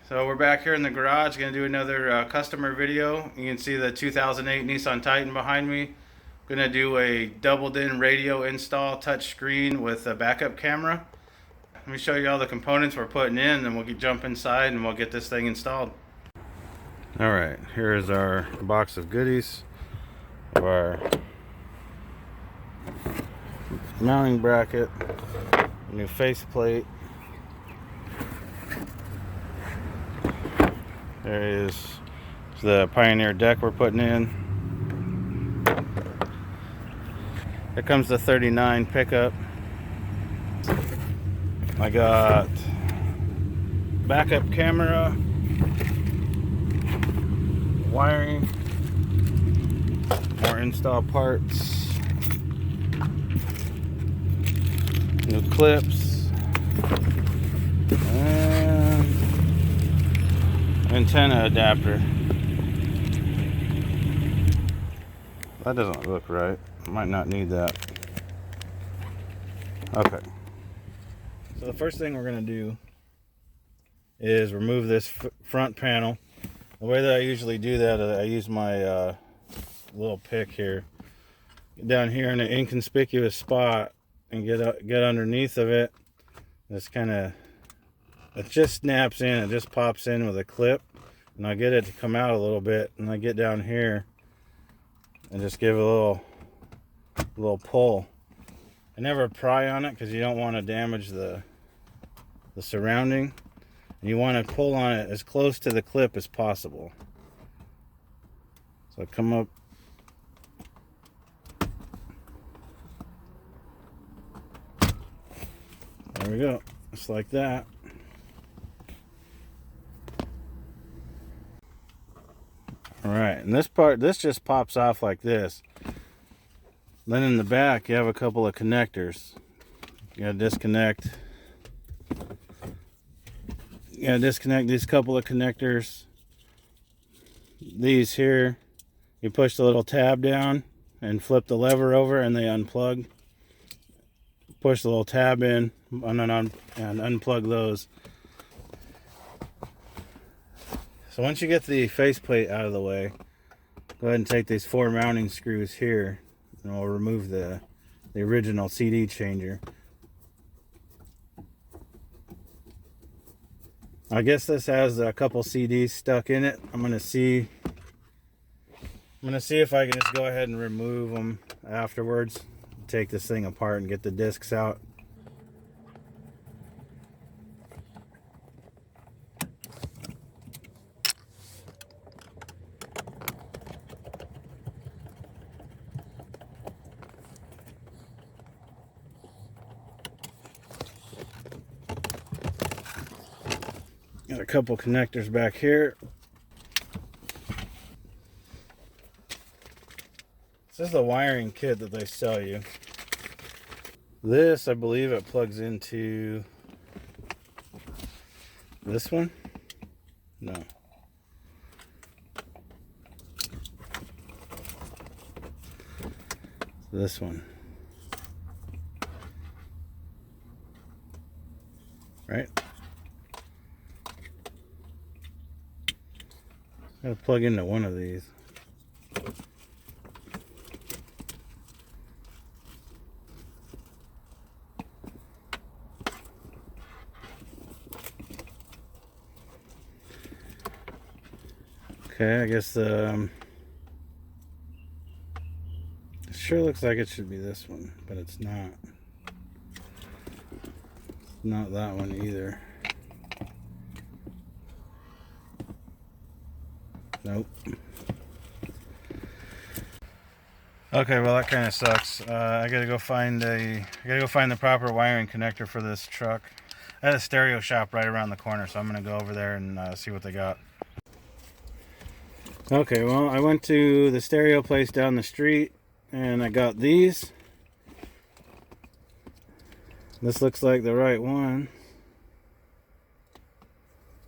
So we're back here in the garage, going to do another customer video. You can see the 2008 Nissan Titan behind me. Going to do a doubled-in radio install touchscreen with a backup camera. Let me show you all the components we're putting in, and we'll jump inside and we'll get this thing installed. All right, here is our box of goodies of our mounting bracket, new faceplate. There is the Pioneer deck we're putting in. There comes the 39 pickup. I got backup camera, wiring, more install parts, new clips, and antenna adapter. That doesn't look right. Might not need that. Okay. So the first thing we're going to do is remove this front panel. The way that I usually do that, I use my little pick here. Get down here in an inconspicuous spot and get underneath of it. It's kind of, it just snaps in. It just pops in with a clip, and I get it to come out a little bit. And I get down here and just give it a little pull. I never pry on it because you don't want to damage the surrounding. And you want to pull on it as close to the clip as possible. So come up. There we go. Just like that. Alright, and this just pops off like this. Then in the back you have a couple of connectors. You gotta disconnect. You gotta disconnect these couple of connectors. These here, you push the little tab down and flip the lever over and they unplug. Push the little tab in and unplug those. So once you get the faceplate out of the way, go ahead and take these 4 mounting screws here, and we'll remove the original CD changer. I guess this has a couple CDs stuck in it. I'm gonna see if I can just go ahead and remove them afterwards. Take this thing apart and get the discs out. Got a couple connectors back here. This is the wiring kit that they sell you. This, I believe it plugs into this one. No. This one. Right? Gotta plug into one of these. Okay, I guess it sure looks like it should be this one, but it's not. It's not that one either. Nope. Okay, well that kind of sucks. I gotta go find the proper wiring connector for this truck. I had a stereo shop right around the corner, so I'm gonna go over there and see what they got. Okay, well I went to the stereo place down the street and I got these. This looks like the right one.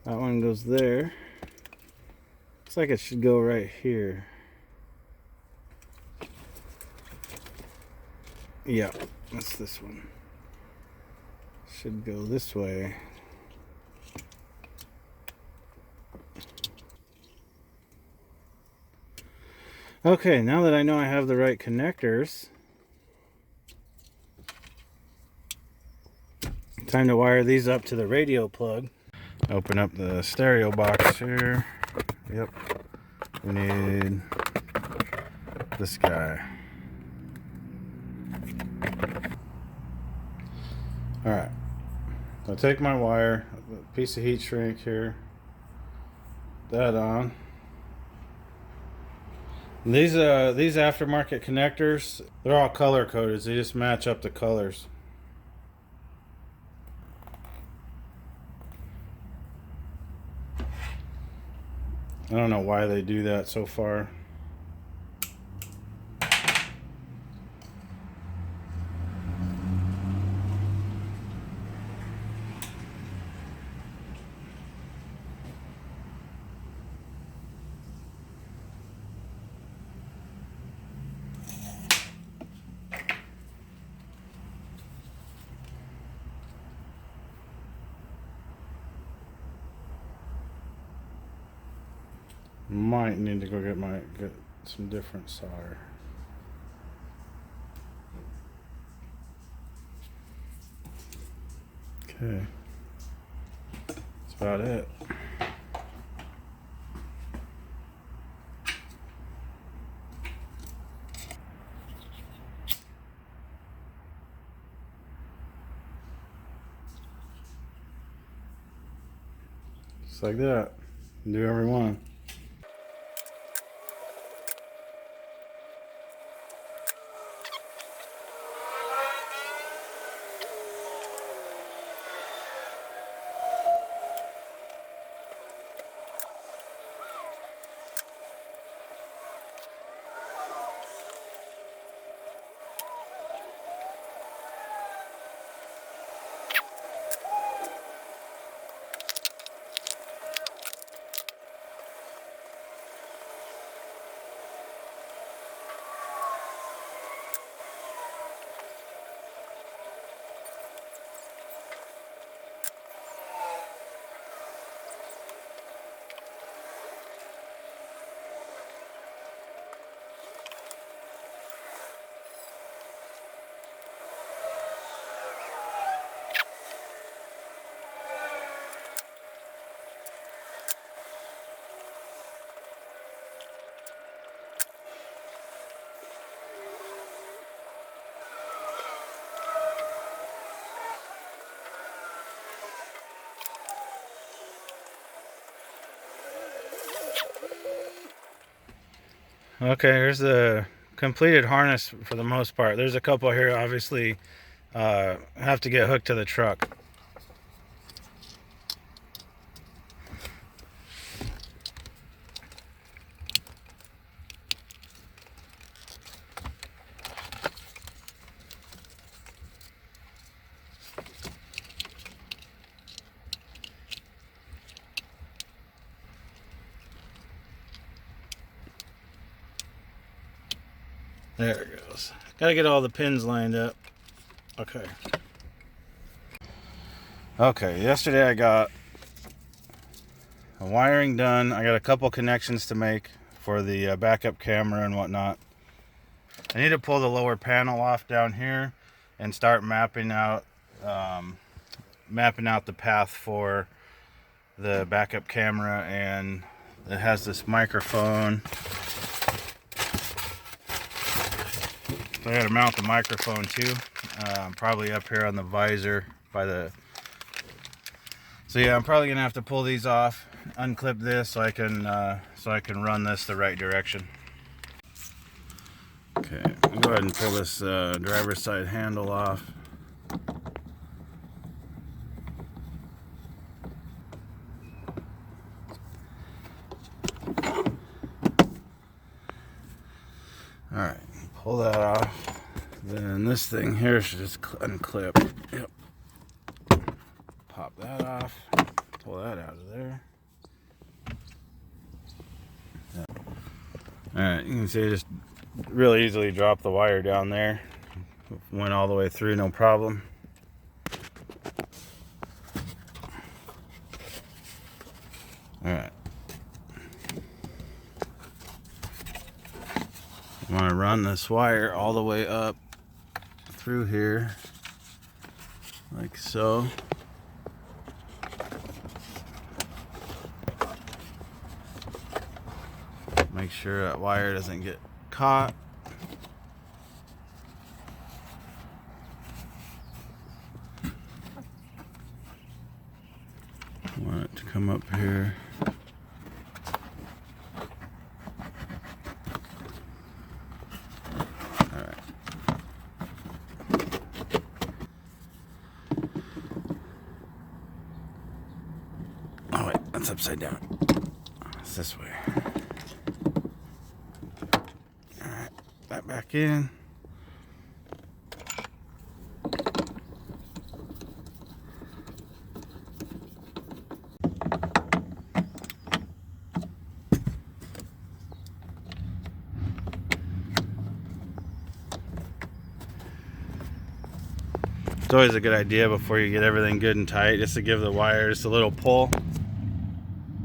That one goes there. Looks like it should go right here. Yeah, that's this one. Should go this way. Okay, now that I know I have the right connectors, time to wire these up to the radio plug. Open up the stereo box here. Yep, we need this guy. Alright, I'll take my wire, a piece of heat shrink here, that on. These aftermarket connectors, they're all color coded, so you just match up the colors. I don't know why they do that so far. Might need to go get some different solder. Okay, that's about it. Just like that. Do every one. Okay, here's the completed harness for the most part. There's a couple here obviously have to get hooked to the truck. There it goes. Gotta get all the pins lined up. Okay. Okay, yesterday I got a wiring done. I got a couple connections to make for the backup camera and whatnot. I need to pull the lower panel off down here and start mapping out the path for the backup camera, and it has this microphone. So I gotta mount the microphone too, probably up here on the visor by the. So yeah, I'm probably gonna have to pull these off, unclip this so I can run this the right direction. Okay, I'll go ahead and pull this driver's side handle off. Alright, pull that off. Then this thing here should just unclip. Yep. Pop that off. Pull that out of there. Alright, you can see I just really easily dropped the wire down there. Went all the way through, no problem. Alright. want to run this wire all the way up through here, like so. Make sure that wire doesn't get caught. Want it to come up here. Alright. Oh wait, that's upside down. It's this way. Alright, that back in. It's always a good idea before you get everything good and tight just to give the wire just a little pull.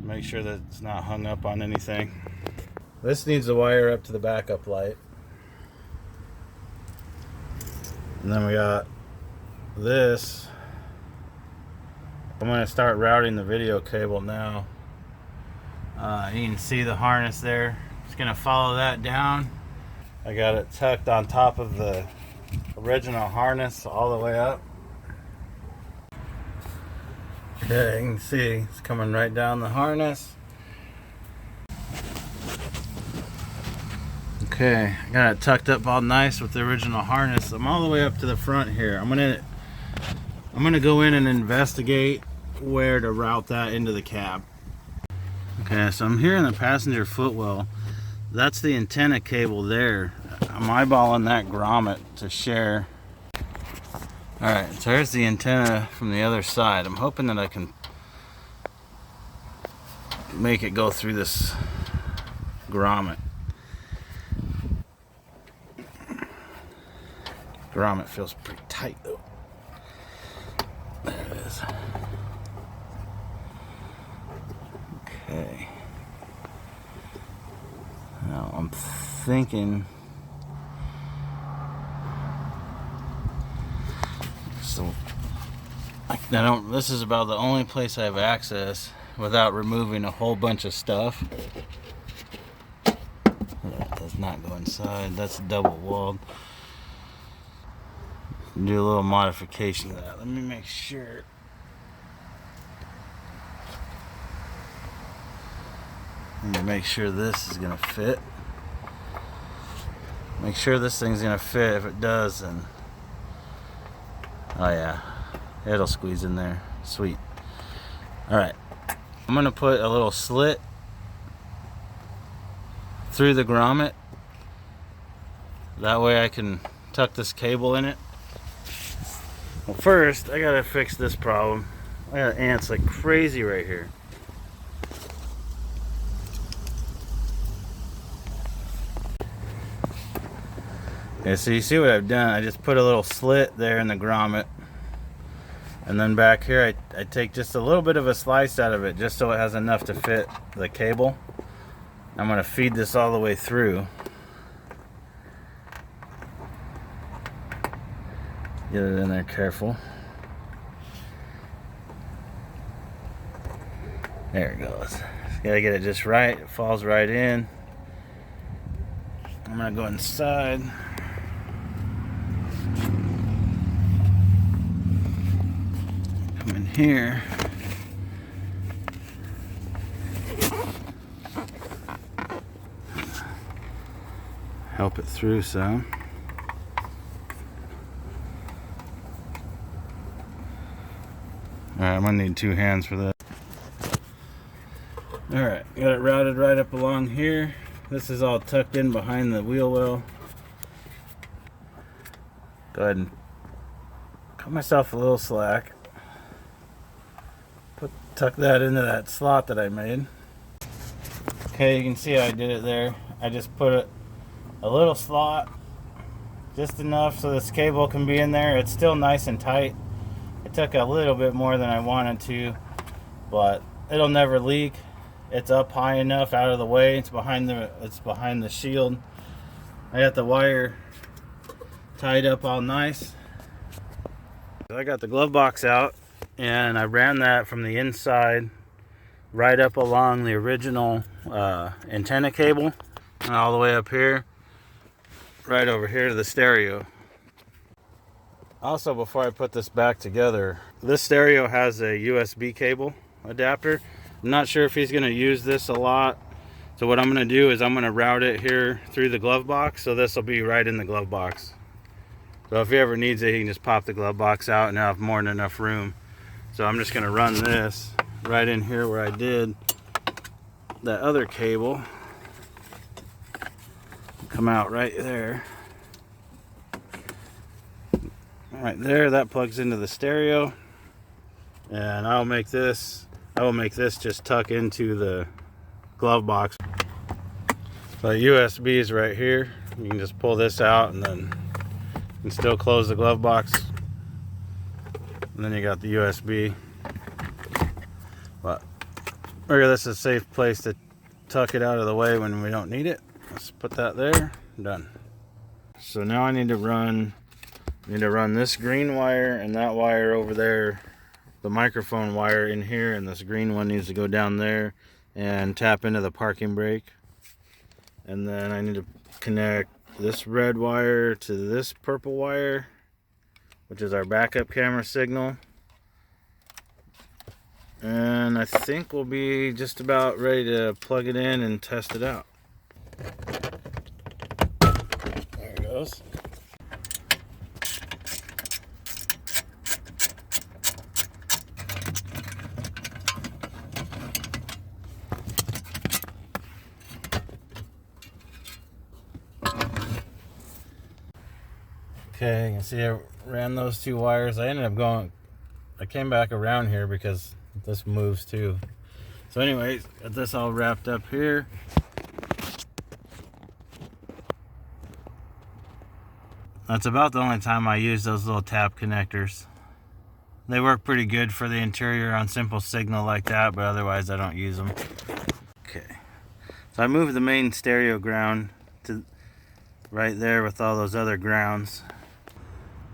Make sure that it's not hung up on anything. This needs the wire up to the backup light. And then we got this. I'm going to start routing the video cable now. You can see the harness there. Just going to follow that down. I got it tucked on top of the original harness all the way up. Okay, you can see it's coming right down the harness. Okay, I got it tucked up all nice with the original harness. I'm all the way up to the front here. I'm gonna go in and investigate where to route that into the cab. Okay, so I'm here in the passenger footwell. That's the antenna cable there. I'm eyeballing that grommet to share. Alright, so here's the antenna from the other side. I'm hoping that I can make it go through this grommet. Grommet feels pretty tight though. There it is. Okay. Now I'm thinking, so this is about the only place I have access without removing a whole bunch of stuff. That does not go inside. That's double walled. Do a little modification to that. Let me make sure. Let me make sure this is gonna fit. Make sure this thing's gonna fit. If it does, then oh yeah, it'll squeeze in there. Sweet. Alright, I'm gonna put a little slit through the grommet. That way I can tuck this cable in it. Well, first I gotta fix this problem. I got ants like crazy right here. Okay, so you see what I've done. I just put a little slit there in the grommet, and then back here I take just a little bit of a slice out of it just so it has enough to fit the cable. I'm going to feed this all the way through. Get it in there careful. There it goes. Just gotta get it just right. It falls right in. I'm gonna go inside. Come in here. Help it through some. Alright, I'm gonna need two hands for that. Alright, got it routed right up along here. This is all tucked in behind the wheel well. Go ahead and cut myself a little slack. Tuck that into that slot that I made. Okay, you can see how I did it there. I just put a little slot, just enough so this cable can be in there. It's still nice and tight. It took a little bit more than I wanted to, but it'll never leak. It's up high enough out of the way. It's behind the shield. I got the wire tied up all nice. I got the glove box out and I ran that from the inside right up along the original antenna cable and all the way up here, right over here to the stereo. Also, before I put this back together, this stereo has a USB cable adapter. I'm not sure if he's going to use this a lot. So what I'm going to do is I'm going to route it here through the glove box. So this will be right in the glove box. So if he ever needs it, he can just pop the glove box out and have more than enough room. So I'm just going to run this right in here where I did that other cable. Come out right there. Right there, that plugs into the stereo, and I will make this just tuck into the glove box. So USB is right here. You can just pull this out and then you can still close the glove box, and then you got the USB. But figure this is a safe place to tuck it out of the way when we don't need it. Let's put that there. Done. So now I need to run this green wire and that wire over there, the microphone wire in here, and this green one needs to go down there and tap into the parking brake. And then I need to connect this red wire to this purple wire, which is our backup camera signal. And I think we'll be just about ready to plug it in and test it out. There it goes. Okay, you can see I ran those two wires. I came back around here because this moves too. So anyways, got this all wrapped up here. That's about the only time I use those little tap connectors. They work pretty good for the interior on simple signal like that, but otherwise I don't use them. Okay, so I moved the main stereo ground to right there with all those other grounds.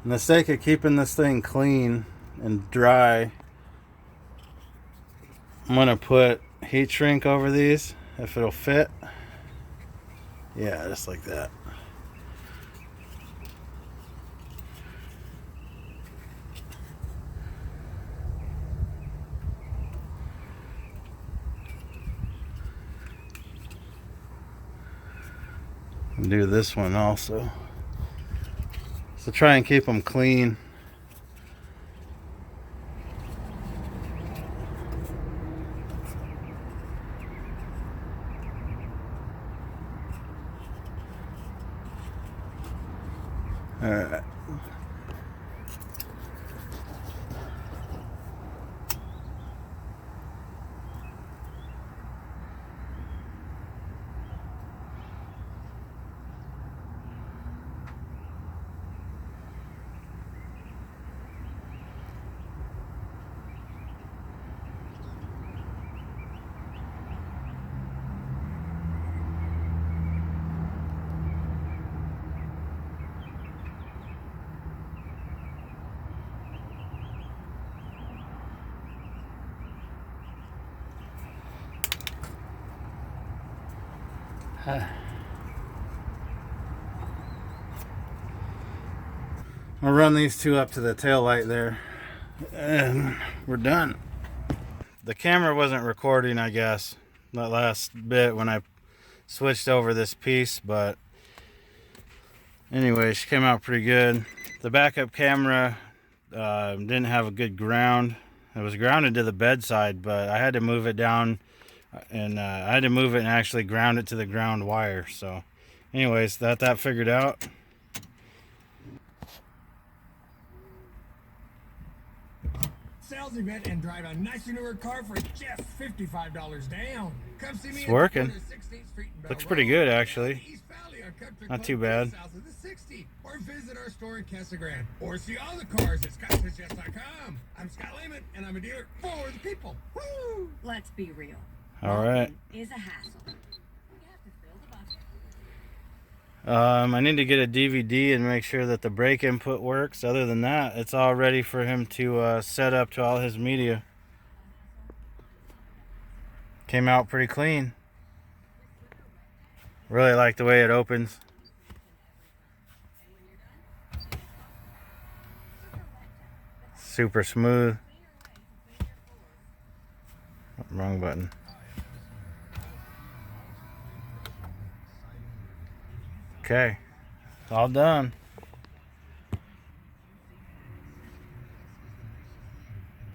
For the sake of keeping this thing clean and dry, I'm gonna put heat shrink over these if it'll fit. Yeah, just like that. Do this one also. So try and keep them clean. All right. I'll run these two up to the tail light there and we're done. The camera wasn't recording, I guess, that last bit when I switched over this piece, but anyway, she came out pretty good. The backup camera didn't have a good ground. It was grounded to the bedside, but I had to move it down and I had to move it and actually ground it to the ground wire. So anyways, that figured out. Sales event and drive a nicer newer car for just $55 down. Come see me. It's working. Looks pretty good actually. Not too bad. Or visit our store in Casa Grande. Or see all the cars at ScottSays.com. I'm Scott Lehman, and I'm a dealer for the people. Woo! Let's be real. All right. Is a hassle. We have to fill the bucket. I need to get a DVD and make sure that the brake input works. Other than that, it's all ready for him to set up to all his media. Came out pretty clean. Really like the way it opens. Super smooth. Wrong button. Okay, all done.